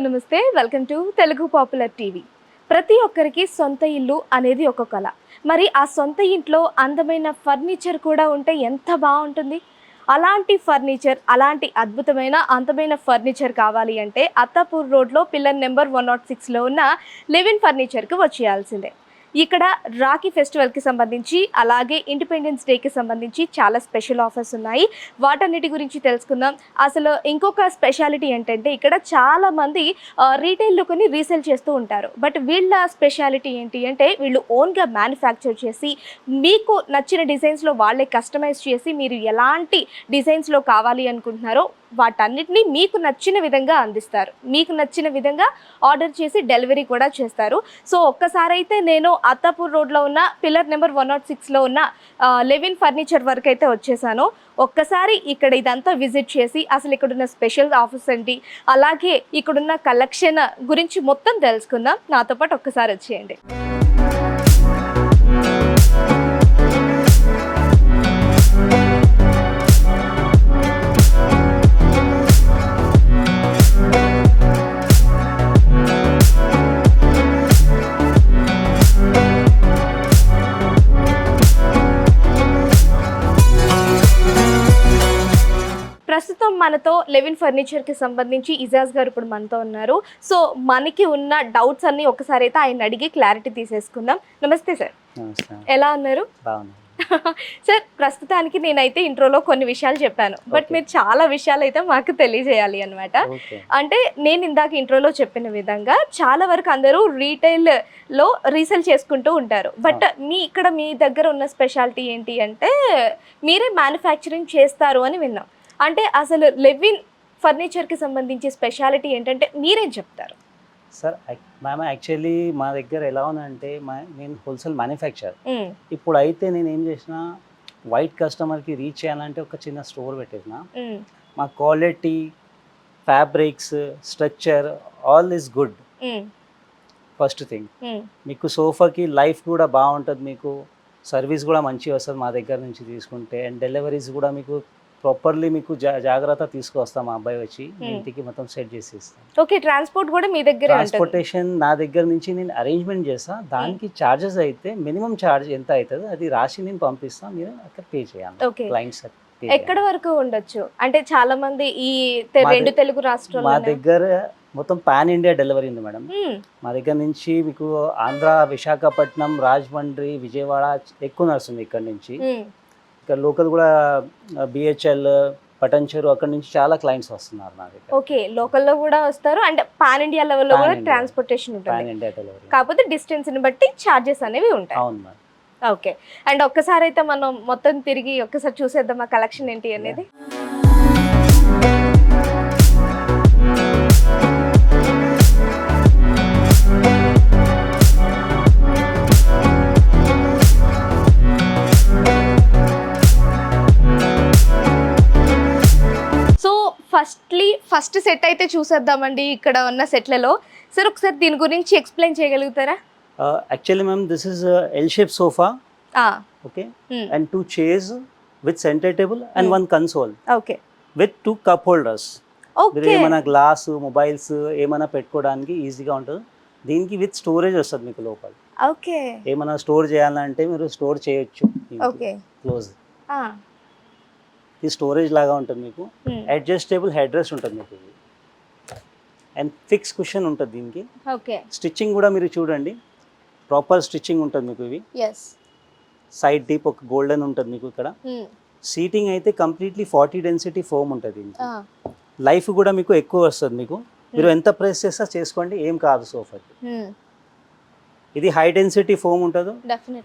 నమస్తే welcome to Telugu popular TV. ప్రతి ఒక్కరికి సొంత ఇల్లు అనేది ఒక కళ. మరి ఆ సొంత ఇంట్లో అందమైన ఫర్నిచర్ కూడా ఉంటే ఎంత బాగుంటుంది. అలాంటి ఫర్నిచర్, అలాంటి అద్భుతమైన అందమైన ఫర్నిచర్ కావాలి అంటే అత్తాపూర్ రోడ్లో పిల్లర్ నెంబర్ 106లో ఉన్న లివిన్ ఫర్నిచర్కి వచ్చేయాల్సిందే. ఇక్కడ రాఖీ ఫెస్టివల్కి సంబంధించి అలాగే ఇండిపెండెన్స్ డేకి సంబంధించి చాలా స్పెషల్ ఆఫర్స్ ఉన్నాయి. వాటన్నిటి గురించి తెలుసుకుందాం. అసలు ఇంకొక స్పెషాలిటీ ఏంటంటే ఇక్కడ చాలామంది రీటైల్లో కొని రీసేల్ చేస్తూ ఉంటారు. బట్ వీళ్ళ స్పెషాలిటీ ఏంటి అంటే వీళ్ళు ఓన్గా మ్యానుఫ్యాక్చర్ చేసి మీకు నచ్చిన డిజైన్స్లో వాళ్ళే కస్టమైజ్ చేసి మీరు ఎలాంటి డిజైన్స్లో కావాలి అనుకుంటున్నారో వాటన్నిటిని మీకు నచ్చిన విధంగా అందిస్తారు. మీకు నచ్చిన విధంగా ఆర్డర్ చేసి డెలివరీ కూడా చేస్తారు. సో ఒక్కసారి అయితే నేను అత్తాపూర్ రోడ్లో ఉన్న పిల్లర్ నెంబర్ 106లో ఉన్న లెవిన్ ఫర్నిచర్ వరకు అయితే వచ్చేసాను. ఒక్కసారి ఇక్కడ ఇదంతా విజిట్ చేసి అసలు ఇక్కడున్న స్పెషల్ ఆఫర్స్ ఏంటి, అలాగే ఇక్కడున్న కలెక్షన్ గురించి మొత్తం తెలుసుకుందాం. నాతో పాటు ఒక్కసారి వచ్చేయండి. ప్రస్తుతం మనతో లెవిన్ ఫర్నిచర్కి సంబంధించి ఇజాజ్ గారు ఇప్పుడు మనతో ఉన్నారు. సో మనకి ఉన్న డౌట్స్ అన్ని ఒకసారి అయితే ఆయన అడిగి క్లారిటీ తీసేసుకుందాం. నమస్తే సార్. ఎలా ఉన్నారు? సార్ ప్రస్తుతానికి నేనైతే ఇంట్రోలో కొన్ని విషయాలు చెప్పాను, బట్ మీరు చాలా విషయాలు అయితే మాకు తెలియజేయాలి అనమాట. అంటే నేను ఇందాక ఇంట్రోలో చెప్పిన విధంగా చాలా వరకు అందరూ రీటైల్లో రీసేల్ చేసుకుంటూ ఉంటారు. బట్ మీ దగ్గర ఉన్న స్పెషాలిటీ ఏంటి అంటే మీరే మ్యానుఫ్యాక్చరింగ్ చేస్తారు అని విన్నాం. అంటే అసలు లెవిన్ ఫర్నిచర్కి సంబంధించి స్పెషాలిటీ ఏంటంటే మీరేం చెప్తారు? సార్ మ్యామ్ యాక్చువల్లీ మా దగ్గర ఎలా ఉందంటే నేను హోల్సేల్ మ్యానుఫ్యాక్చర్. ఇప్పుడు అయితే నేను ఏం చేసిన వైట్ కస్టమర్కి రీచ్ చేయాలంటే ఒక చిన్న స్టోర్ పెట్టేసిన. మా quality, fabrics, structure all is good. First thing మీకు సోఫాకి లైఫ్ కూడా బాగుంటుంది, మీకు సర్వీస్ కూడా మంచిగా వస్తుంది మా దగ్గర నుంచి తీసుకుంటే. అండ్ డెలివరీస్ కూడా మీకు ప్రాపర్లీ మీకు జాగ్రత్త తీసుకొస్తాం. మా అబ్బాయి వచ్చి ఇంటికి మొత్తం సెట్ చేసి ఇస్తాం. ఓకే, ట్రాన్స్పోర్ట్ కూడా మీ దగ్గర? ట్రాన్స్పోర్టేషన్ నా దగ్గర నుంచి నేను అరేంజ్మెంట్ చేస్తా. దానికి చార్జెస్ అయితే మినిమం చార్జ్ ఎంత అవుతుందో అది రాసి నేను పంపిస్తాను, మీరు అక్కడ పే చేయాలి. క్లయింట్స్ ఎక్కడ వరకు ఉండొచ్చు అంటే చాలా మంది ఈ రెండు తెలుగు రాష్ట్రాలు మా దగ్గర మొత్తం పాన్ ఇండియా డెలివరీ ఉంది మేడం. మా దగ్గర నుంచి మీకు ఆంధ్ర, విశాఖపట్నం, రాజమండ్రి, విజయవాడ ఎక్కువ నడుస్తుంది. ఇక్కడ నుంచి ఇక్కడ లోకల్ కూడా బిహెచ్ఎల్, పటంచెరు అక్కడ నుంచి చాలా క్లయింట్స్ వస్తున్నారు నా దగ్గర. ఓకే, లోకల్లో కూడా వస్తారు అంటే పాన్ ఇండియా లెవెల్లో కూడా ట్రాన్స్పోర్టేషన్ ఉంటుంది. పాన్ ఇండియా డెలివరీ కాకపోతే డిస్టెన్స్ని బట్టి చార్జెస్ అనేవి ఉంటాయి. అవును మేడం. ఓకే, అండ్ ఒక్కసారి అయితే మనం మొత్తం తిరిగి ఒక్కసారి చూసేద్దాం ఆ కలెక్షన్ ఏంటి అనేది. ఫస్ట్ సెట్ అయితే చూసేద్దామండి ఇక్కడ ఉన్న సెట్లలో. సార్ ఒకసారి దీని గురించి ఎక్స్ప్లెయిన్ చేయగలుగుతారా? Actually ma'am this is L shape sofa. Okay, and 2 chairs with center table and 1 console. Okay, with 2 cup holders. మీరు ఏమైనా గ్లాస్, మొబైల్స్ ఏమైనా పెట్టుకోవడానికి ఈజీగా ఉంటుంది. దీనికి విత్ స్టోరేజ్ వస్తుంది మీకు లోపల. ఓకే, ఏమైనా స్టోర్ చేయాలంటే మీరు స్టోర్ చేయొచ్చు. ఓకే, క్లోజ్ ఈ స్టోరేజ్ లాగా ఉంటుంది. మీకు అడ్జస్టబుల్ హెడ్ రెస్ట్ ఉంటుంది మీకు, అండ్ ఫిక్స్ కుషన్ ఉంటుంది దీనికి. ఓకే, స్టిచ్చింగ్ కూడా మీరు చూడండి ప్రాపర్ స్టిచ్చింగ్ ఉంటుంది మీకు. ఇవి సైడ్ డీప్ ఒక గోల్డెన్ ఉంటుంది మీకు ఇక్కడ. సీటింగ్ అయితే కంప్లీట్లీ 40 డెన్సిటీ ఫోమ్ ఉంటుంది. లైఫ్ కూడా మీకు ఎక్కువ వస్తుంది. మీకు మీరు ఎంత ప్రెస్ చేస్తా చేసుకోండి, ఏం కాదు సోఫాకి. ఇది హై డెన్సిటీ ఫోమ్ ఉంటుంది.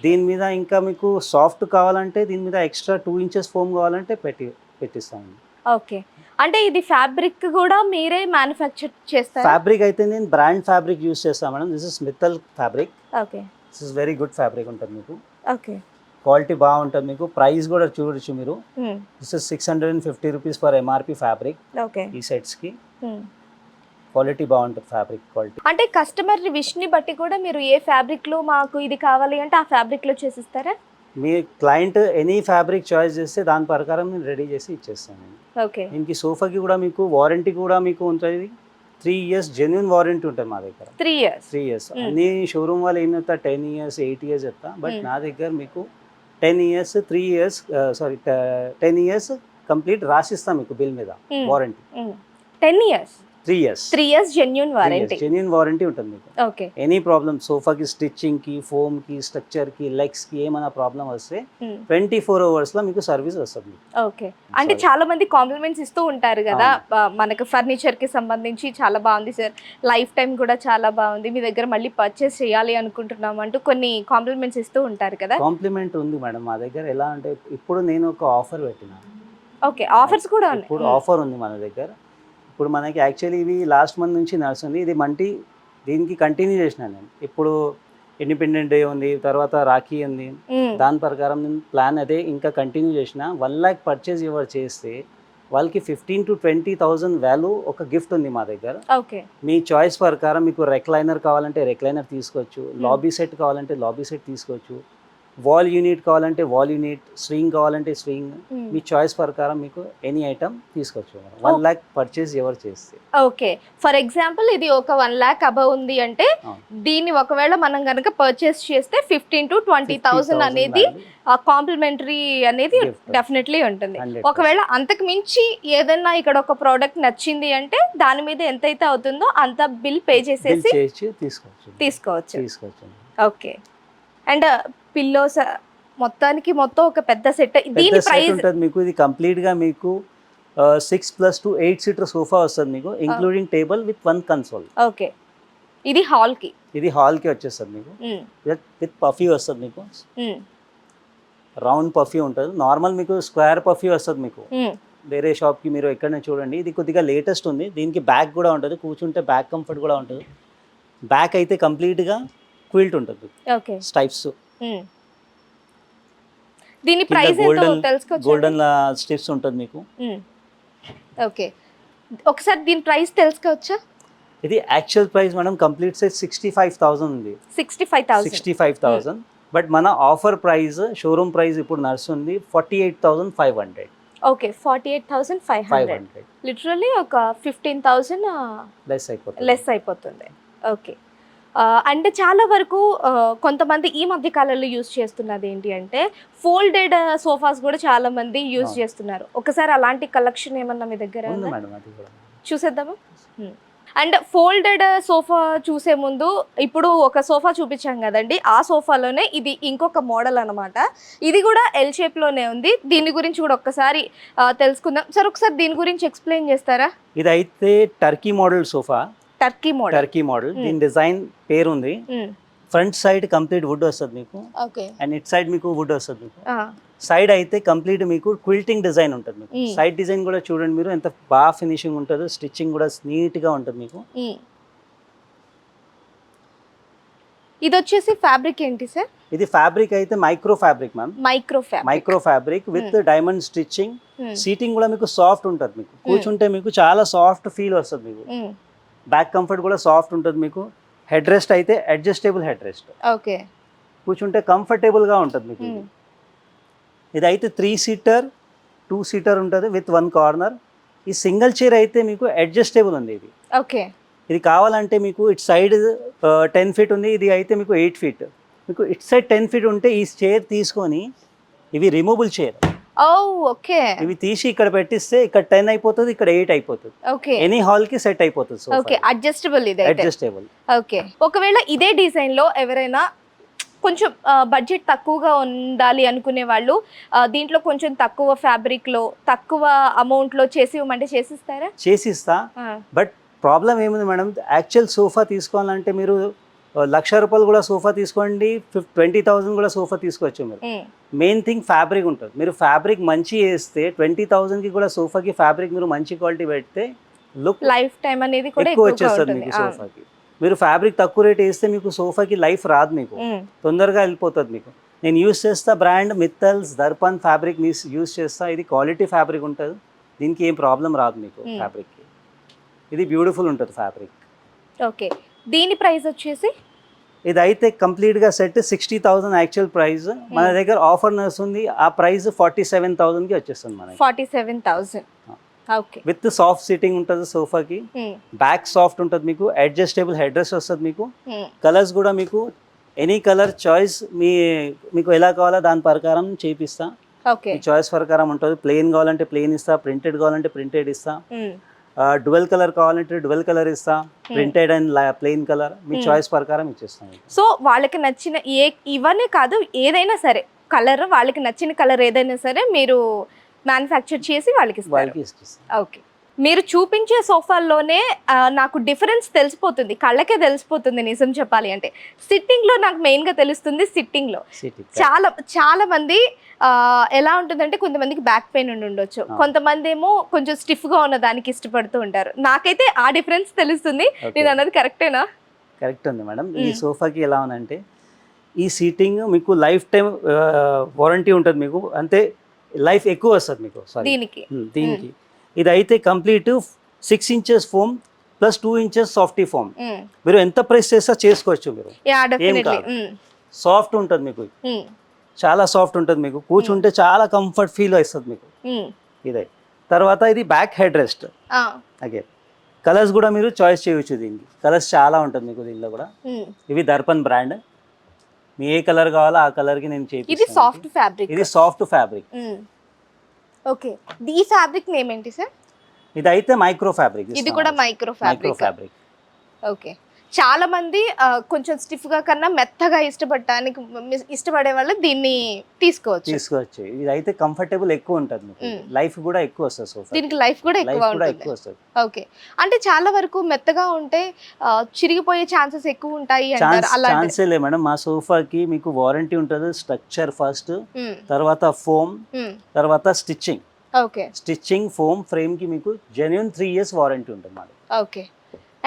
దీని మీద ఇంకా మీకు సాఫ్ట్ కావాలంటే దీని మీద ఎక్స్ట్రా 2 inches ఫోమ్ కావాలంటే పెట్టిస్తాను. ఓకే, అంటే ఇది ఫ్యాబ్రిక్ కూడా మీరే మ్యానుఫ్యాక్చర్ చేస్తారు? ఫ్యాబ్రిక్ అయితే నేను బ్రాండ్ ఫ్యాబ్రిక్ యూస్ చేస్తాను madam. This is Mittal fabric. Okay, this is very good fabric ఉంటుంది మీకు. ఓకే, క్వాలిటీ బాగుంటుంది మీకు. ప్రైస్ కూడా చూడొచ్చు మీరు. This is 650 rupees for MRP fabric. Okay, ఈ సెట్స్కి క్వాలిటీ బాగుంటుంది ఫ్యాబ్రిక్ క్వాలిటీ. అంటే కస్టమర్ విష్ని బట్టి కూడా మీరు ఏ ఫ్యాబ్రిక్లో మాకు ఇది కావాలి అంటే ఆ ఫ్యాబ్రిక్లో చేసిస్తారా? మీ క్లయింట్ ఎనీ ఫ్యాబ్రిక్ చాయిస్ చేస్తే దాని ప్రకారం నేను రెడీ చేసి ఇచ్చేస్తాను. ఓకే, దీనికి సోఫాకి కూడా మీకు వారంటీ కూడా మీకు ఉంటుంది. 3 years జెన్యున్ వారంటీ ఉంటుంది మా దగ్గర. 3 years. 3 years అన్ని షోరూమ్ వాళ్ళు ఏం చెప్తా 10 years 8 years చెప్తా, బట్ నా దగ్గర మీకు 10 years 3 years 10 years కంప్లీట్ రాసిస్తాం మీకు బిల్ మీద warranty. 10 years. 3 years. 3 years genuine warranty. Genuine warranty ఉంటుంది మీకు. ఓకే. ఎనీ ప్రాబ్లమ్ సోఫాకి స్టిచ్చింగ్ కి ఫోమ్ కి స్ట్రక్చర్ కి లెగ్స్ కి ఏమైనా ప్రాబ్లం వస్తే 24 hours లో మీకు సర్వీస్ వస్తుంది. ఓకే. అంటే చాలా మంది కాంప్లిమెంట్స్ ఇస్తూ ఉంటారు కదా, మనకు ఫర్నిచర్ కి సంబంధించి చాలా బాగుంది సార్, లైఫ్ టైం కూడా చాలా బాగుంది, మీ దగ్గర మళ్ళీ పర్చేస్ చేయాలి అనుకుంటున్నాం అంటూ కొన్ని కాంప్లిమెంట్స్ ఇస్తూ ఉంటారు కదా. కాంప్లిమెంట్ ఉంది మేడం మా దగ్గర. ఎలా అంటే ఇప్పుడు నేను ఒక ఆఫర్ పెట్టినా. ఓకే. ఆఫర్స్ కూడా ఉన్నాయి. ఇప్పుడు ఆఫర్ ఉంది మన దగ్గర. ఇప్పుడు మనకి యాక్చువల్లీ ఇవి లాస్ట్ మంత్ నుంచి నడుస్తుంది, ఇది దీనికి కంటిన్యూ చేసిన నేను. ఇప్పుడు ఇండిపెండెంట్ డే ఉంది, తర్వాత రాఖీ ఉంది, దాని ప్రకారం నేను ప్లాన్ అదే ఇంకా కంటిన్యూ చేసిన. 1 lakh పర్చేజ్ ఎవరు చేస్తే వాళ్ళకి 15,000 to 20,000 వాల్యూ ఒక గిఫ్ట్ ఉంది మా దగ్గర. ఓకే. మీ చాయిస్ ప్రకారం మీకు రెక్లైనర్ కావాలంటే రెక్లైనర్ తీసుకోవచ్చు, లాబీ సెట్ కావాలంటే లాబీ సెట్ తీసుకోవచ్చు, వాల్ యూనిట్ కావాలంటే వాల్ యూనిట్, స్వింగ్ కావాలంటే స్వింగ్, మీ చాయిస్ ప్రకారం మీకు ఎనీ ఐటమ్ తీసుకోవచ్చు. 1 lakh పర్చేస్ ఎవరు చేస్తే. ఓకే. ఫర్ ఎగ్జాంపుల్ ఇది ఒక 1 lakh అబవ్ ఉంది అంటే దీన్ని ఒకవేళ మనం కనుక పర్చేస్ చేస్తే 15,000 to 20,000 అనేది కాంప్లిమెంటరీ అనేది డెఫినెట్లీ ఉంటుంది. ఒకవేళ అంతకు మించి ఏదైనా ఇక్కడ ఒక ప్రోడక్ట్ నచ్చింది అంటే దాని మీద ఎంతైతే అవుతుందో అంత బిల్ పే చేసేసి తీసుకోవచ్చు. ఓకే. అండ్ పిల్లోస్ మొత్తం ఒక పెద్ద సెట్. దీని ప్రైస్ ఉంటుంది మీకు. ఇది కంప్లీట్ గా మీకు 6 + 2 8 సీటర్ సోఫా వస్తుంది మీకు, including table with 1 console. Okay. ఇది హాల్ కి వచ్చేస్తుంది మీకు. విత్ పఫీ వస్తుంది మీకు, రౌండ్ పఫీ ఉంటుంది. నార్మల్ మీకు స్క్వేర్ పఫీ వస్తుంది మీకు వేరే షాప్ కి. మీరు ఎక్కడనే చూడండి, ఇది కొద్దిగా లేటెస్ట్ ఉంది. దీనికి బ్యాక్ కూడా ఉంటుంది, కూర్చుంటే బ్యాక్ కంఫర్ట్ కూడా ఉంటుంది. బ్యాక్ అయితే కంప్లీట్ గా క్విల్ట్ ఉంటుంది. ఓకే. స్టైప్స్. దీని ప్రైస్ ఎంతో తెలుసుకోవచ్చు. గోల్డెన్ స్టిప్స్ ఉంటుంది మీకు. ఓకే. ఒకసారి దీని ప్రైస్ తెలుసుకోవచ్చా? ఇది actual price madam complete size 65,000 ఉంది. 65,000. బట్ మన ఆఫర్ ప్రైస్ షోరూమ్ ప్రైస్ ఇప్పుడు నడుస్తుంది 48,500. ఓకే. 48,500. లిటరల్లీ ఒక 15,000 లెస్ అయిపోతుంది. ఓకే. అంటే చాలా వరకు కొంతమంది ఈ మధ్య కాలంలో యూజ్ చేస్తున్నది ఏంటి అంటే ఫోల్డెడ్ సోఫాస్ కూడా చాలా మంది యూజ్ చేస్తున్నారు. ఒకసారి అలాంటి కలెక్షన్ ఏమన్నా మీ దగ్గర చూసేద్దామా? అండ్ ఫోల్డెడ్ సోఫా చూసే ముందు ఇప్పుడు ఒక సోఫా చూపించాం కదండి, ఆ సోఫాలోనే ఇది ఇంకొక మోడల్ అనమాట. ఇది కూడా ఎల్ షేప్లోనే ఉంది. దీని గురించి కూడా ఒక్కసారి తెలుసుకుందాం సార్. ఒకసారి దీని గురించి ఎక్స్ప్లెయిన్ చేస్తారా? ఇది అయితే Turkey model sofa. Turkey model. దీని డిజైన్ పేరు ఉంది. ఫ్రంట్ సైడ్ కంప్లీట్ వుడ్ వస్తుంది మీకు, అండ్ ఇట్ సైడ్ మీకు వుడ్ వస్తుంది మీకు. సైడ్ అయితే కంప్లీట్ మీకు క్విల్టింగ్ డిజైన్ ఉంటుంది మీకు. సైడ్ డిజైన్ కూడా చూడండి మీరు ఎంత బాగా ఫినిషింగ్ ఉంటుంది, స్టిచ్చింగ్ కూడా నీట్ గా ఉంటుంది మీకు. ఇది వచ్చేసి ఫ్యాబ్రిక్ ఏంటి సార్? ఇది ఫ్యాబ్రిక్ అయితే micro fabric ma'am. Micro fabric with diamond stitching. Seating కూడా మీకు సాఫ్ట్ ఉంటుంది మీకు, కూర్చుంటే మీకు చాలా సాఫ్ట్ ఫీల్ వస్తుంది మీకు. బ్యాక్ కంఫర్ట్ కూడా సాఫ్ట్ ఉంటుంది మీకు. హెడ్ రెస్ట్ అయితే అడ్జస్టబుల్ హెడ్ రెస్ట్. ఓకే. కూర్చుంటే కంఫర్టబుల్ గా ఉంటుంది మీకు. ఇది అయితే 3 seater 2 seater ఉంటుంది విత్ 1 corner. ఈ సింగిల్ చైర్ అయితే మీకు అడ్జస్టబుల్ ఉంది ఇది. ఓకే. ఇది కావాలంటే మీకు ఇట్ సైడ్ 10 feet ఉంది, ఇది అయితే మీకు 8 feet. మీకు ఇట్ సైడ్ 10 feet ఉంటే ఈ చైర్ తీసుకొని, ఇవి రిమూవబుల్ చైర్. ఓకే. ఇవి తీసి ఇక్కడ పెట్టిస్తే ఇక్కడ 10 అయిపోతుంది, ఇక్కడ 8 అయిపోతుంది. ఓకే. ఎనీ హాల్ కి సెట్ అయిపోతుంది. ఓకే. అడ్జస్టబుల్. ఇది అడ్జస్టబుల్. ఓకే. ఒకవేళ ఇదే డిజైన్ లో ఎవరైనా కొంచెం బడ్జెట్ తక్కువగా ఉండాలి అనుకునే వాళ్ళు దీంట్లో కొంచెం తక్కువ ఫ్యాబ్రిక్ లో తక్కువ అమౌంట్ లో చేసి ఇవ్వమంటే చేసిస్తారా? చేసిస్తా. బట్ ప్రాబ్లం ఏముంది మేడం, యాక్చువల్ సోఫా తీసుకోవాలంటే మీరు ₹1,00,000 కూడా సోఫా తీసుకోండి, 20,000 కూడా సోఫా తీసుకోవచ్చు మీరు. మెయిన్ థింగ్ ఫ్యాబ్రిక్ ఉంటుంది. మీరు ఫ్యాబ్రిక్ మంచి వేస్తే 20,000కి కూడా సోఫాకి ఫ్యాబ్రిక్ మీరు మంచి క్వాలిటీ పెడితే లుక్ లైఫ్ టైం అనేది కూడా ఎక్కువ వచ్చేస్తుంది మీకు సోఫాకి. మీరు ఫ్యాబ్రిక్ తక్కువ రేట్ వేస్తే మీకు సోఫాకి లైఫ్ రాదు, మీకు తొందరగా వెళ్ళిపోతుంది మీకు. నేను యూస్ చేస్తా brand Mittal's Darpan fabric use చేస్తా. ఇది క్వాలిటీ ఫ్యాబ్రిక్ ఉంటుంది, దీనికి ఏం ప్రాబ్లం రాదు మీకు ఫ్యాబ్రిక్కి. ఇది బ్యూటిఫుల్ ఉంటుంది ఫ్యాబ్రిక్. ఓకే. దీని ప్రైస్ వచ్చేసి ఇది అయితే కంప్లీట్గా సెట్ 60,000 యాక్చువల్ ప్రైస్. మన దగ్గర ఆఫర్ నడుస్తుంది, ఆ ప్రైస్ 47,000కి వచ్చేస్తుంది మనకి. 47,000. ఓకే. విత్ సాఫ్ట్ సిట్టింగ్ ఉంటుంది సోఫాకి, బ్యాక్ సాఫ్ట్ ఉంటుంది మీకు, అడ్జస్టబుల్ హెడ్ రెస్ట్ వస్తుంది మీకు. కలర్స్ కూడా మీకు ఎనీ కలర్ చాయిస్ మీకు ఎలా కావాలో దాని ప్రకారం చేపిస్తా. ఓకే. చాయిస్ ప్రకారం ఉంటుంది. ప్లెయిన్ కావాలంటే ప్లెయిన్ ఇస్తా, ప్రింటెడ్ కావాలంటే ప్రింటెడ్ ఇస్తా, డ్యువల్ కలర్ కావాలంటే డ్యువల్ కలర్ ఇస్తా, printed and plain colour me choice ప్రకారం ఇచ్చేస్తాం. సో వాళ్ళకి నచ్చిన ఇవన్నీ కాదు, ఏదైనా సరే కలర్, వాళ్ళకి నచ్చిన కలర్ ఏదైనా సరే మీరు మ్యానుఫ్యాక్చర్ చేసి వాళ్ళకి ఇస్తాం. ఓకే. మీరు చూపించే సోఫాల్లోనే నాకు డిఫరెన్స్ తెలిసిపోతుంది, కళ్ళకే తెలిసిపోతుంది నిజం చెప్పాలి అంటే. సిట్టింగ్లో నాకు మెయిన్గా తెలుస్తుంది. సిట్టింగ్లో చాలా మంది ఎలా ఉంటుందంటే, కొంతమందికి బ్యాక్ పెయిన్ ఉండొచ్చు, కొంతమంది ఏమో కొంచెం స్టిఫ్గా ఉన్న దానికి ఇష్టపడుతూ ఉంటారు. నాకైతే ఆ డిఫరెన్స్ తెలుస్తుంది. నేను అన్నది కరెక్టేనా? కరెక్ట్ ఉంది మేడం. ఈ సోఫాకి ఎలా ఉందంటే, ఈ సీటింగ్ మీకు లైఫ్ టైం వారంటీ ఉంటుంది మీకు, అంటే లైఫ్ ఎక్కువ వస్తుంది మీకు. దీనికి ఇది అయితే complete 6 inches foam plus 2 inches softy foam. మీరు ఎంత ప్రెస్ చేస్తా చేసుకోవచ్చు మీరు. సాఫ్ట్ ఉంటుంది మీకు, చాలా సాఫ్ట్ ఉంటుంది మీకు. కూర్చుంటే చాలా కంఫర్ట్ ఫీల్ వస్తుంది మీకు. ఇదే తర్వాత ఇది back head rest. Again colours కూడా మీరు చాయిస్ చేయవచ్చు. దీనికి కలర్స్ చాలా ఉంటుంది మీకు దీనిలో కూడా. ఇవి దర్పణ్ బ్రాండ్. మీ ఏ కలర్ కావాలో ఆ కలర్ కి నేను చేపిస్తాను. ఇది సాఫ్ట్ ఫ్యాబ్రిక్. ఇది సాఫ్ట్ ఫ్యాబ్రిక్. ఓకే. ఈ ఫ్యాబ్రిక్ నేమ్ ఏంటి సార్? ఇది అయితే మైక్రో ఫ్యాబ్రిక్. ఇది కూడా మైక్రో ఫ్యాబ్రిక్. ఓకే. చాలా మంది కొంచెం స్టిఫ్ గా కన్నా మెత్తగా ఇష్టపడే వాళ్ళు దీన్ని తీసుకోవచ్చు. ఇది అయితే కంఫర్టబుల్ ఎక్కువ ఉంటుంది మీకు, లైఫ్ కూడా ఎక్కువ వస్తుంది సోఫా. దీనికి లైఫ్ కూడా ఎక్కువ వస్తుంది. ఓకే. అంటే చాలా వరకు మెత్తగా ఉంటే చిరిగిపోయే ఛాన్సెస్ ఎక్కువ ఉంటాయి అంటారు. అలా ఛాన్సే లేదు మేడం. మా సోఫాకి మీకు వారంటీ ఉంటుంది. స్ట్రక్చర్ ఫస్ట్, తర్వాత ఫోమ్, తర్వాత stitching. Okay. Stitching, foam, frame కి మీకు జెన్యూన్ 3 years వారంటీ ఉంటుంది మాది. ఓకే.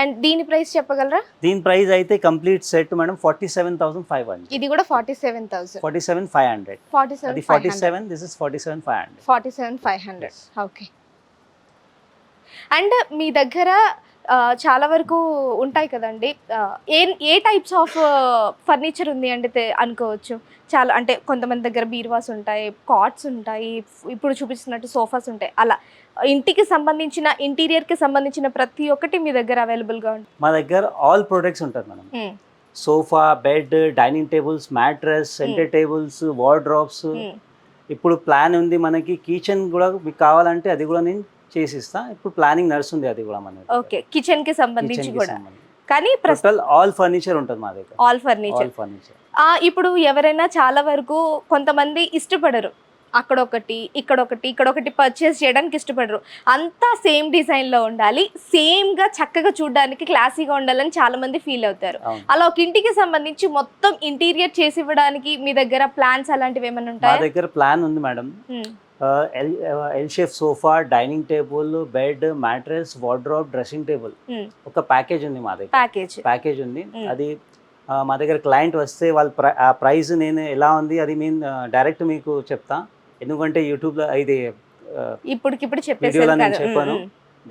అండ్ దీని ప్రైస్ చెప్పగలరా? దీని ప్రైస్ అయితే కంప్లీట్ సెట్ మేడం 47,500. ఇది కూడా 47,000. 47,500. 47. This is 47,500. 47,500. ఓకే. అండ్ మీ దగ్గర చాలా వరకు ఉంటాయి కదండి, ఏ టైప్స్ ఆఫ్ ఫర్నిచర్ ఉంది అంటే అనుకోవచ్చు. చాలా అంటే కొంతమంది దగ్గర బీరువాస్ ఉంటాయి, కాట్స్ ఉంటాయి, ఇప్పుడు చూపిస్తున్నట్టు సోఫాస్ ఉంటాయి. అలా ఇంటికి సంబంధించిన, ఇంటీరియర్కి సంబంధించిన ప్రతి ఒక్కటి మీ దగ్గర అవైలబుల్గా ఉంటుంది. మా దగ్గర ఆల్ ప్రొడక్ట్స్ ఉంటుంది madam. Sofa, bed, dining tables, mattress, centre tables, wardrobes. ఇప్పుడు ప్లాన్ ఉంది మనకి కిచెన్ కూడా మీకు కావాలంటే అది కూడా నేను చేసిస్తా. ఇప్పుడు ప్లానింగ్ నడుస్తుంది అది కూడా మనకి. ఓకే. కిచెన్ కి సంబంధించి కూడా, కానీ టోటల్ ఆల్ ఫర్నిచర్ ఉంటుంది మా దగ్గర. All furniture. ఇప్పుడు ఎవరైనా చాలా వరకు కొంతమంది ఇష్టపడరు, ఇక్కడొకటి పర్చేస్ చేయడానికి ఇష్టపడరు. అంతా సేమ్ డిజైన్ లో ఉండాలి, సేమ్ గా చక్కగా చూడడానికి క్లాసీగా ఉండాలని చాలా మంది ఫీల్ అవుతారు. అలా ఒక ఇంటికి సంబంధించి మొత్తం ఇంటీరియర్ చేసి ఇవ్వడానికి మీ దగ్గర ప్లాన్స్ అలాంటివి ఏమైనా ఉంటాయా? మా దగ్గర ప్లాన్ ఉంది madam. L shape sofa, dining table, bed, mattress, wardrobe, dressing table, ఒక ప్యాకేజ్ ఉంది మా దగ్గర. ప్యాకేజ్ ఉంది. అది మా దగ్గర క్లయింట్ వస్తే వాళ్ళ ప్రైస్ నేను ఎలా ఉంది అది నేను డైరెక్ట్ మీకు చెప్తా. ఎందుకంటే యూట్యూబ్లో ఇది ఇప్పటికిప్పుడు వీడియోలో నేను చెప్పాను,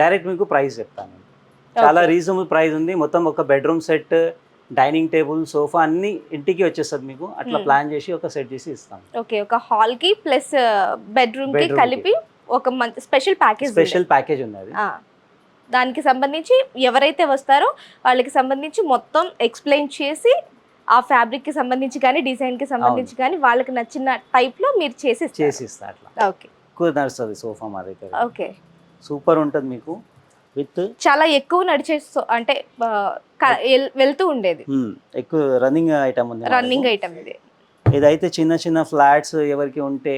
డైరెక్ట్ మీకు ప్రైస్ చెప్తాను. చాలా రీజనబుల్ ప్రైస్ ఉంది. మొత్తం ఒక bedroom set, dining table, sofa అన్ని ఇంటికి వచ్చేస్తుంది మీకు. అట్లా ప్లాన్ చేసి ఒక సెట్ చేసి ఇస్తాం. ఓకే. ఒక హాల్ కి ప్లస్ బెడ్రూమ్ కి కలిపి ఒక స్పెషల్ ప్యాకేజ్ ఉంది. అది దానికి సంబంధించి ఎవరైతే వస్తారో వాళ్ళకి సంబంధించి మొత్తం ఎక్స్ప్లెయిన్ చేసి ఆ ఫ్యాబ్రిక్ కి సంబంధించి కానీ డిజైన్ కి సంబంధించి కానీ వాళ్ళకి నచ్చిన టైప్ లో మీరు చేసిస్తా అట్లా. ఓకే. ఎక్కువ నడుస్తుంది సోఫా మా దగ్గర. ఓకే. సూపర్ ఉంటుంది మీకు. విత్ చాలా ఎక్కువ నడిచే అంటే వెళ్తూ ఉండేది, ఎక్కువ రన్నింగ్ ఐటమ్ ఉంది. రన్నింగ్ ఐటమ్ ఇది. ఇదైతే చిన్న చిన్న ఫ్లాట్స్ ఎవరికి ఉంటే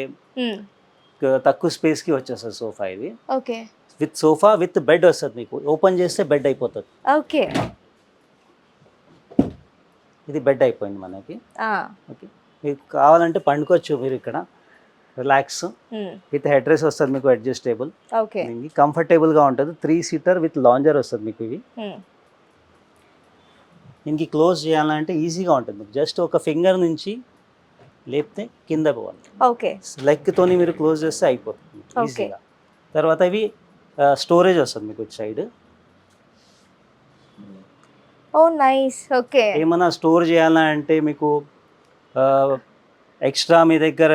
తక్కువ స్పేస్ కి వచ్చేస్తుంది సోఫా ఇది. Okay. With sofa with bed వస్తుంది మీకు. ఓపెన్ చేస్తే బెడ్ అయిపోతుంది. ఓకే. ఇది బెడ్ అయిపోయింది మనకి. ఓకే. మీకు కావాలంటే పండుకోవచ్చు మీరు ఇక్కడ, రిలాక్స్. విత్ హెడ్ రెస్ట్ వస్తుంది మీకు, అడ్జస్టబుల్. ఓకే. కంఫర్టబుల్ గా ఉంటుంది. 3 seater విత్ లాంజర్ వస్తుంది మీకు. ఇవి దీనికి క్లోజ్ చేయాలంటే ఈజీగా ఉంటుంది మీకు. జస్ట్ ఒక ఫింగర్ నుంచి లేపితే కింద పోవాలి. ఓకే. లెగ్ తోని మీరు క్లోజ్ చేస్తే అయిపోతుంది ఈజీగా. తర్వాత ఇవి స్టోరేజ్ వస్తుంది మీకు సైడ్. ఓ నైస్. ఓకే. ఏమైనా స్టోర్ చేయాలంటే మీకు ఎక్స్ట్రా మీ దగ్గర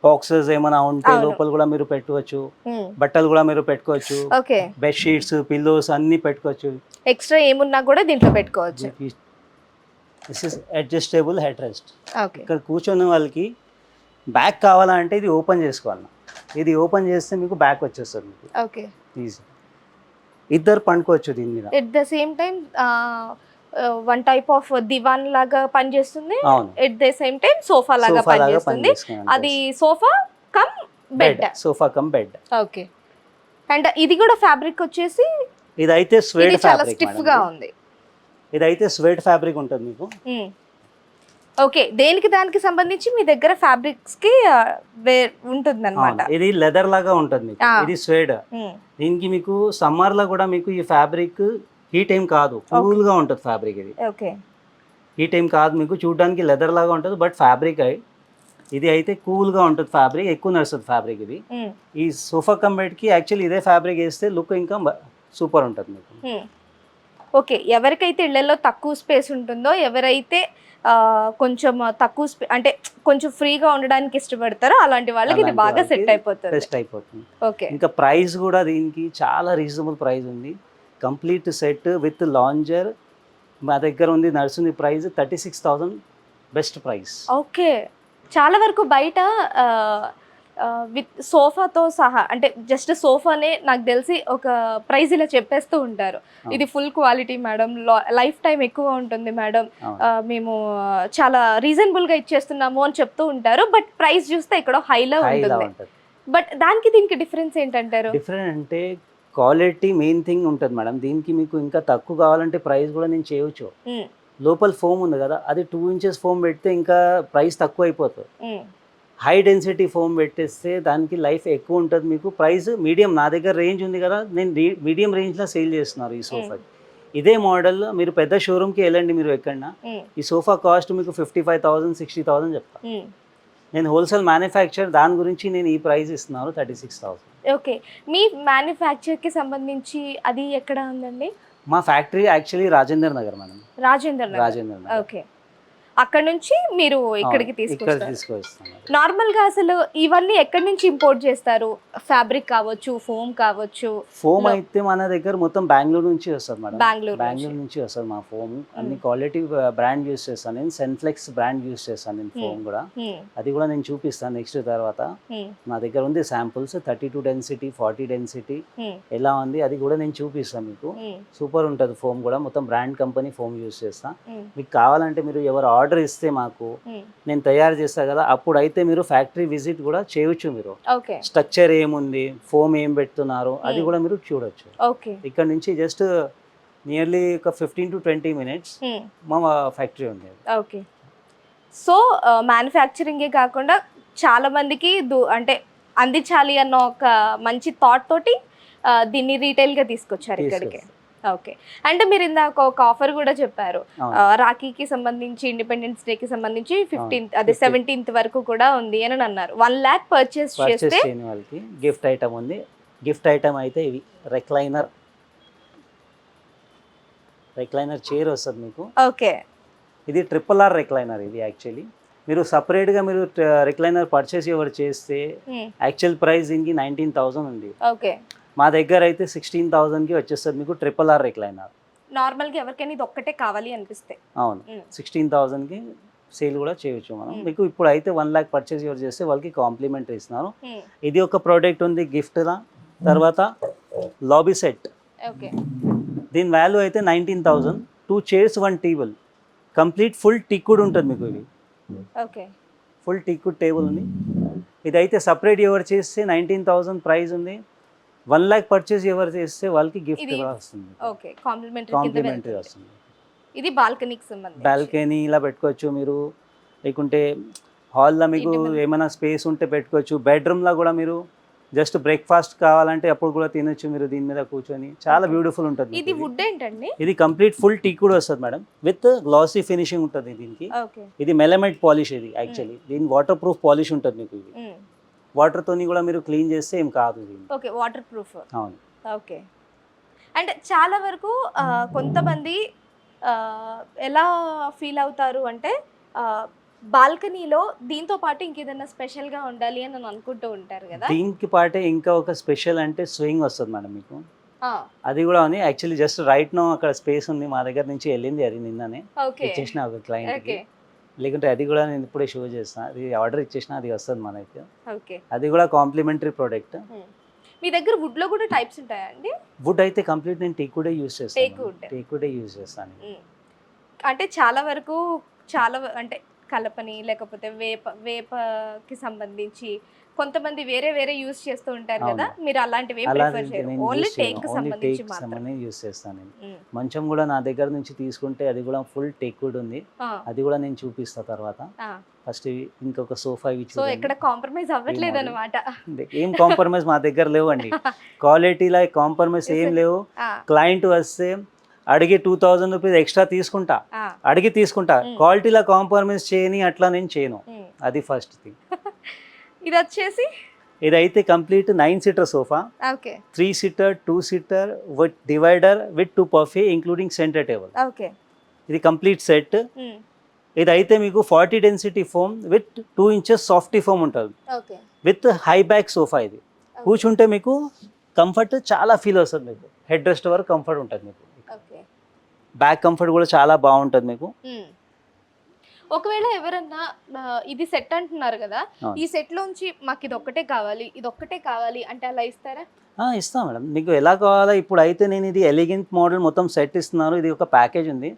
బాక్సెస్ ఏమైనా ఉంటే అవును. లోపల కూడా మీరు పెట్టుకోవచ్చు, బట్టలు కూడా మీరు పెట్టుకోవచ్చు, ఓకే. బెడ్షీట్స్ పిల్లోస్ అన్ని పెట్టుకోవచ్చు. ఎక్స్ట్రా ఏమున్నా కూడా దీంట్లో పెట్టుకోవచ్చు. This is adjustable head rest. Okay. ఇక్కడ కూర్చొని వాళ్ళకి బ్యాక్ కావాలంటే ఇది ఓపెన్ చేసుకోవాలి. ఇది ఓపెన్ చేస్తే మీకు బ్యాక్ వచ్చేస్తుంది మీకు ఓకే. ఈజీ. ఇద్దరు పండుకోవచ్చు దీని మీద. At the same time one type of divan లాగా పనిచేస్తుంది. అవును, at the same time sofa లాగా పనిచేస్తుంది. అది sofa cum bed. Sofa cum bed. Okay. And ఇది కూడా ఫ్యాబ్రిక్ వచ్చేసి ఇదైతే స్వెడ్ చాలా ఫ్యాబ్రిక్ స్టిఫ్ గా ఉంది. ఇదైతే స్వెడ్ ఫ్యాబ్రిక్ ఉంటుంది మీకు. ఓకే. దేనికి దానికి సంబంధించి మీ దగ్గర ఫ్యాబ్రిక్స్ కి ఉంటుంది అనమాట. ఇది లెదర్ లాగా ఉంటుంది మీకు. ఇది స్వెడ్. దీనికి మీకు సమ్మర్ లో కూడా మీకు ఈ ఫ్యాబ్రిక్ హీట్ ఏం కాదు, కూల్ గా ఉంటుంది ఫ్యాబ్రిక్. ఇది ఓకే. హీట్ ఏం కాదు మీకు, చూడడానికి లెదర్ లాగా ఉంటుంది బట్ ఫ్యాబ్రిక్ ఇది అయితే కూల్ గా ఉంటుంది ఫ్యాబ్రిక్, ఎక్కువ నడుస్తుంది ఫ్యాబ్రిక్ ఇది. ఈ సోఫా కమ్ బెడ్ కి యాక్చువల్లీ ఇదే ఫ్యాబ్రిక్ వేస్తే లుక్ ఇంకా సూపర్ ఉంటుంది మీకు. ఓకే. ఎవరికైతే ఇళ్లలో తక్కువ స్పేస్ ఉంటుందో, ఎవరైతే కొంచెం తక్కువ అంటే కొంచెం ఫ్రీగా ఉండడానికి ఇష్టపడతారో అలాంటి వాళ్ళకి ఇది బాగా సెట్ అయిపోతుంది. ఓకే. ఇంకా ప్రైస్ కూడా దీనికి చాలా రీజనబుల్ ప్రైస్ ఉంది. కంప్లీట్ సెట్ విత్ లాంజర్ మా దగ్గర ఉంది, నడుస్తుంది ప్రైస్ 36,000 బెస్ట్ ప్రైస్. ఓకే. చాలా వరకు బయట విత్ సోఫాతో సహా అంటే జస్ట్ సోఫానే నాకు తెలిసి ఒక ప్రైస్ ఇలా చెప్పేస్తూ ఉంటారు. ఇది full quality madam, life time ఎక్కువ ఉంటుంది మేడం, మేము చాలా రీజనబుల్గా ఇచ్చేస్తున్నాము అని చెప్తూ ఉంటారు. బట్ ప్రైస్ చూస్తే ఇక్కడ హైలో ఉంటుంది. బట్ దానికి దీనికి డిఫరెన్స్ ఏంటంటారు? డిఫరెంట్ అంటే క్వాలిటీ మెయిన్ థింగ్ ఉంటుంది మేడం. దీనికి మీకు ఇంకా తక్కువ కావాలంటే ప్రైస్ కూడా నేను చేయవచ్చు. లోపల ఫోమ్ ఉంది కదా, అది 2 inches ఫోమ్ పెడితే ఇంకా ప్రైస్ తక్కువ అయిపోతుంది. హై డెన్సిటీ ఫోమ్ పెట్టేస్తే దానికి లైఫ్ ఎక్కువ ఉంటుంది మీకు. ప్రైస్ మీడియం, నా దగ్గర రేంజ్ ఉంది కదా, నేను మీడియం రేంజ్లో సేల్ చేస్తున్నారు ఈ సోఫాకి. ఇదే మోడల్ మీరు పెద్ద షోరూమ్కి వెళ్ళండి, మీరు ఎక్కడన్నా ఈ సోఫా కాస్ట్ మీకు 55,000 60,000 చెప్తాను. నేను హోల్సేల్ మ్యానుఫ్యాక్చర్, దాని గురించి నేను ఈ ప్రైస్ ఇస్తున్నాను 36,000. ఓకే. మీ మ్యానుఫ్యాక్చర్కి సంబంధించి అది ఎక్కడ ఉందండి? మా factory actually Rajender Nagar madam. Rajender Nagar. Okay. అక్కడ నుంచి మీరు ఇక్కడికి తీసుకొస్తారు. నార్మల్ గా అసలు ఇవన్నీ ఎక్కడి నుంచి ఇంపోర్ట్ చేస్తారు? ఫ్యాబ్రిక్ కావచ్చు, ఫోమ్ కావచ్చు. ఫోమ్ అయితే మన దగ్గర మొత్తం బెంగళూరు నుంచి వస్తుంది మేడం. బెంగళూరు నుంచి వస్తుంది మా ఫోమ్. అన్ని క్వాలిటీ బ్రాండ్ యూస్ చేస్తాను నేను. సెన్ఫ్లెక్స్ బ్రాండ్ యూస్ చేస్తాను నేను ఫోమ్ కూడా. అది కూడా నేను చూపిస్తాను నెక్స్ట్ తర్వాత. నా దగ్గర ఉంది శాంపుల్స్ 32 డెన్సిటీ 40 డెన్సిటీ ఎలా ఉంది, అది కూడా నేను చూపిస్తాను మీకు. సూపర్ ఉంటుంది ఫోమ్ కూడా, మొత్తం బ్రాండ్ కంపెనీ ఫోమ్ యూస్ చేస్తా. మీకు కావాలంటే మీరు ఎవరు ఆర్డర్ ఇస్తే మాకు నేను తయారు చేస్తా కదా, అప్పుడు అయితే మీరు ఫ్యాక్టరీ విజిట్ కూడా చేయొచ్చు. మీరు స్ట్రక్చర్ ఏముంది, ఫోమ్ ఏం పెడుతున్నారు అది కూడా మీరు చూడొచ్చు. ఇక్కడ నుంచి జస్ట్ నియర్లీ ఒక 15 to 20 minutes మా ఫ్యాక్టరీ ఉండేది. ఓకే. సో మ్యానుఫ్యాక్చరింగే కాకుండా చాలా మందికి అంటే అందించాలి అన్న ఒక మంచి థాట్ తోటి దీన్ని రీటైల్గా తీసుకొచ్చారు ఇక్కడికి. ఓకే. అంటే మీరు ఇందాక ఒక ఆఫర్ కూడా చెప్పారు, రాఖీకి సంబంధించి, ఇండిపెండెన్స్ డేకి సంబంధించి 15th అదే 17th వరకు కూడా ఉంది అని అన్నారు. 1 lakh పర్చేస్ చేస్తే వాళ్ళకి గిఫ్ట్ ఐటమ్ ఉంది. గిఫ్ట్ ఐటమ్ అయితే ఇవి రెక్లైనర్ చైర్ వస్తుంది మీకు. ఓకే. ఇది RRR రెక్లైనర్. ఇది యాక్చువల్లీ మీరు సపరేట్గా మీరు రెక్లైనర్ పర్చేస్ ఎవరు చేస్తే యాక్చువల్ ప్రైస్ దీనికి 19,000 ఉంది. ఓకే. మా దగ్గర అయితే 16,000కి వచ్చేస్తుంది మీకు RRR రెక్లైనర్. నార్మల్గా ఎవరికైనా ఇది ఒక్కటే కావాలి అనిపిస్తే అవును 16,000కి సేల్ కూడా చేయొచ్చు మనం. మీకు ఇప్పుడు అయితే 1 lakh పర్చేస్ ఎవరు చేస్తే వాళ్ళకి కాంప్లిమెంటరీ ఇస్తున్నారు. ఇది ఒక ప్రోడక్ట్ ఉంది గిఫ్ట్లా. తర్వాత లాబీ సెట్, దీని వాల్యూ అయితే 19,000. 2 chairs 1 table, కంప్లీట్ ఫుల్ టీకుడ్ ఉంటుంది మీకు. ఇది ఫుల్ టీకుడ్ టేబుల్ ఉంది. ఇదైతే సపరేట్ ఎవరు చేస్తే 19,000 ప్రైస్ ఉంది. 1 lakh పర్చేస్ ఎవరు చేస్తే వాళ్ళకి గిఫ్ట్ వస్తుంది. ఓకే. కాంప్లిమెంటరీ వస్తుంది. ఇది బాల్కనీకి సంబంధించి, బాల్కనీ ఇలా పెట్టుకోవచ్చు మీరు. లేకుంటే హాల్లో మీకు ఏమైనా స్పేస్ ఉంటే పెట్టుకోవచ్చు. బెడ్రూమ్లో కూడా మీరు జస్ట్ బ్రేక్ఫాస్ట్ కావాలంటే అప్పుడు కూడా తినొచ్చు మీరు దీని మీద కూర్చొని. చాలా బ్యూటిఫుల్ ఉంటుంది. ఇది వుడ్ ఏంటండి? ఇది కంప్లీట్ ఫుల్ టీక్ కూడా వస్తుంది మేడం, విత్ గ్లాసీ ఫినిషింగ్ ఉంటుంది దీనికి. ఇది మెలమైట్ పాలిష్. ఇది యాక్చువల్లీ దీని వాటర్ ప్రూఫ్ పాలిష్ ఉంటుంది మీకు. ఇది వాటర్ తోని కూడా మీరు క్లీన్ చేస్తే ఏం కాదు. ఓకే. Water proof. అవును. ఓకే. అంటే చాలా వరకు కొంతమంది ఎలా ఫీల్ అవుతారు అంటే బాల్కనీలో దీంతో పాటు ఇంకేదైనా స్పెషల్ గా ఉండాలి అని అని అనుకుంటూ ఉంటారు కదా. దీనికి పాటే ఇంకా ఒక స్పెషల్ అంటే స్వింగ్ వస్తుంది మేడం మీకు. ఆ, అది కూడా ఉంది యాక్చువల్లీ, జస్ట్ రైట్ నో అక్కడ స్పేస్ ఉంది మా దగ్గర నుంచి వెళ్ళింది, అది నిన్ననే ఓకే ఇచ్చేసిన ఒక క్లయింట్కి. ఓకే లేకుంటే అది కూడా నేను ఇప్పుడే షో చేస్తాను, అది ఆర్డర్ ఇచ్చేసిన, అది వస్తుంది మనకి. ఓకే. అది కూడా కాంప్లిమెంటరీ ప్రోడక్ట్. మీ దగ్గర వుడ్ లో కూడా టైప్స్ ఉంటాయా అండి? వుడ్ అయితే కంప్లీట్ నేను టేక్ వుడే యూజ్ Teak చేస్తాను. wood. టేక్ వుడే యూజ్ చేస్తాను. అంటే చాలా వరకు అంటే కలపని లేకపోతే వేపకి సంబంధించి కొంతమంది వేరే వేరే యూస్ చేస్తూ ఉంటారు కదా, మీరు అలాంటివి ఏం ప్రిఫర్ చేయరు, ఓన్లీ టేక్ కి సంబంధించి మాత్రమే యూజ్ చేస్తాను నేను. మంచం కూడా నా దగ్గర నుంచి తీసుకుంటే అది కూడా ఫుల్ టేక్ వుడ్ ఉంది, అది కూడా నేను చూపిస్తా తర్వాత. ఫస్ట్ ఇంకొక సోఫా సో ఎక్కడ కాంప్రమైజ్ అవ్వట్లేదు అనమాట. ఏం కాంప్రమైజ్ మా దగ్గర లేవండి, క్వాలిటీలో కాంప్రమైజ్ ఏం లేవు. క్లయింట్ వస్తే అడిగి 2000 రూపీస్ ఎక్స్ట్రా తీసుకుంటా, క్వాలిటీలో కాంప్రమైజ్ చేయని అట్లా నేను చేయను. అది ఫస్ట్ థింగ్. ఇది వచ్చేసి ఇదైతే complete 9 seater sofa, okay 3 seater 2 seater with divider with 2 puffy including centre table. Okay ఇది కంప్లీట్ సెట్. ఇదైతే మీకు 40 density foam with 2 inches softy foam ఉంటుంది, okay with high back sofa. ఇది కూర్చుంటే మీకు కంఫర్ట్ చాలా ఫీల్ వస్తుంది, మీకు హెడ్ రెస్ట్ వరకు కంఫర్ట్ ఉంటుంది, మీకు ఓకే బ్యాక్ కంఫర్ట్ కూడా చాలా బాగుంటుంది మీకు. ఒకవేళ ఎవరన్నా ఇది సెట్ అంటున్నారు కదా, ఈ సెట్ లోంచి మాకు ఇది ఒక్కటే కావాలి అంటే అలా ఇస్తారా? ఇస్తాం మేడం, మీకు ఎలా కావాలా. ఇప్పుడు అయితే నేను ఇది ఎలిగెంట్ మోడల్ మొత్తం సెట్ ఇస్తున్నాను. ఇది ఒక ప్యాకేజ్ ఉంది,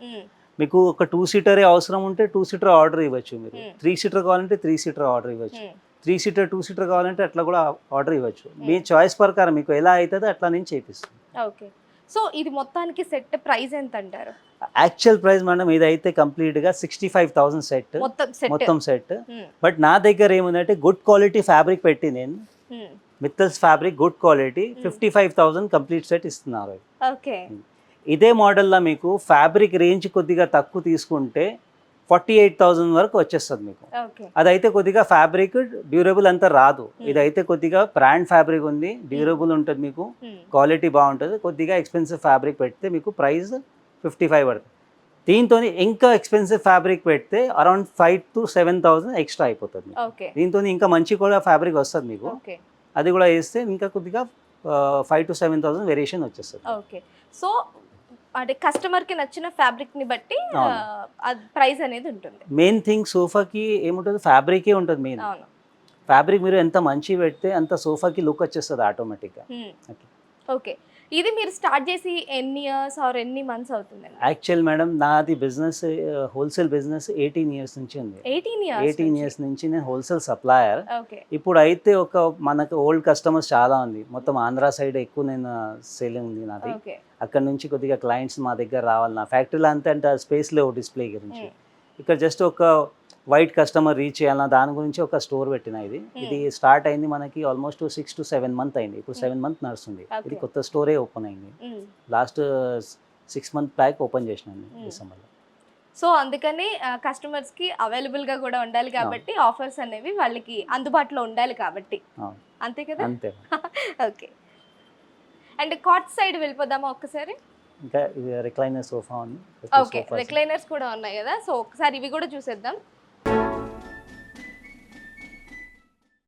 మీకు ఒక 2 సీటరే అవసరం ఉంటే 2 సీటర్ ఆర్డర్ ఇవ్వచ్చు, మీరు 3 సీటర్ కావాలంటే 3 సీటర్ ఆర్డర్ ఇవ్వచ్చు, 3 సీటర్ 2 సీటర్ కావాలంటే అట్లా కూడా ఆర్డర్ ఇవ్వచ్చు. మీ చాయిస్ ప్రకారం మీకు ఎలా అవుతుందో అట్లా నేను చేపిస్తాను. ఓకే. సో ఇది మొత్తానికి సెట్ ప్రైస్ ఎంత అంటారు? యాక్చువల్ ప్రైస్ మేడం ఇదైతే కంప్లీట్ గా 65,000 సెట్, మొత్తం సెట్. బట్ నా దగ్గర ఏముందంటే గుడ్ క్వాలిటీ ఫ్యాబ్రిక్ పెట్టి నేను Mittal's fabric good quality 55,000 complete set ఇస్తున్నారు. ఓకే. ఇదే మోడల్లో మీకు ఫ్యాబ్రిక్ రేంజ్ కొద్దిగా తక్కువ తీసుకుంటే 48,000 వరకు వచ్చేస్తుంది మీకు. అదైతే కొద్దిగా ఫ్యాబ్రిక్ డ్యూరబుల్ అంతా రాదు, ఇదైతే కొద్దిగా బ్రాండ్ ఫ్యాబ్రిక్ ఉంది, డ్యూరబుల్ ఉంటుంది, మీకు క్వాలిటీ బాగుంటుంది. కొద్దిగా ఎక్స్పెన్సివ్ ఫ్యాబ్రిక్ పెడితే మీకు ప్రైస్ 55 పడుతుంది. దీంతో ఇంకా ఎక్స్పెన్సివ్ ఫ్యాబ్రిక్ పెడితే అరౌండ్ 5,000 to 7,000 ఎక్స్ట్రా అయిపోతుంది. దీంతో ఇంకా మంచి కూడా ఫ్యాబ్రిక్ వస్తుంది మీకు, అది కూడా వేస్తే ఇంకా కొద్దిగా 5,000 to 7,000 వేరియేషన్ వచ్చేస్తుంది. ఓకే. సో అంటే కస్టమర్ కి నచ్చిన ఫ్యాబ్రిక్ ని బట్టి ప్రైస్ అనేది ఉంటుంది. మెయిన్ థింగ్ సోఫాకి ఏముంటుంది, ఫ్యాబ్రికే ఉంటుంది మెయిన్. ఫ్యాబ్రిక్ మీరు ఎంత మంచి పెడితే అంత సోఫాకి లుక్ వచ్చేస్తుంది ఆటోమేటిక్గా. ఓకే. ఇది మీరు స్టార్ట్ చేసి ఎన్ని ఇయర్స్ ఆర్ ఎన్ని మంత్స్ అవుతుందండి? యాక్చువల్ మేడం నాది బిజినెస్ హోల్సేల్ బిజినెస్ 18 ఇయర్స్ నుంచి ఉంది. 18 ఇయర్స్ నుంచి నేను హోల్సేల్ సప్లయర్. ఇప్పుడు అయితే ఒక మనకు ఓల్డ్ కస్టమర్స్ చాలా ఉంది, మొత్తం ఆంధ్ర సైడ్ ఎక్కువ నేను సేలింగ్ ఉంది నాది. అక్కడ నుంచి కొద్దిగా క్లయింట్స్ మా దగ్గర రావాలి, నా ఫ్యాక్టరీలో అంతా స్పేస్ లేవు డిస్ప్లే గురించి. ఇక్కడ జస్ట్ ఒక వైట్ కస్టమర్ రీచ్ చేయాలన్నా దాని గురించి ఒక స్టోర్ పెట్టిన. ఇది స్టార్ట్ అయింది మనకి ఆల్మోస్ట్ 6 to 7 months అయింది, ఇప్పుడు 7 months నడుస్తుంది. ఇది కొత్త స్టోరే ఓపెన్ అయింది, లాస్ట్ 6 months బ్యాక్ ఓపెన్ చేసినాను డిసెంబర్లో. సో అందుకని కస్టమర్స్ కి అవైలబుల్ గా కూడా ఉండాలి కాబట్టి ఆఫర్స్ అనేవి వాళ్ళకి అందుబాటులో ఉండాలి కాబట్టి, అంతే కదా? అంతే. ఓకే. అండ్ కాట్ సైడ్ వెళ్ళిపోదామా ఒక్కసారి? ఇంకా రిక్లైనర్ సోఫా ఉంది. ఓకే, రిక్లైనర్స్ కూడా ఉన్నాయి కదా, సో ఒకసారి ఇవి కూడా చూసేద్దాం.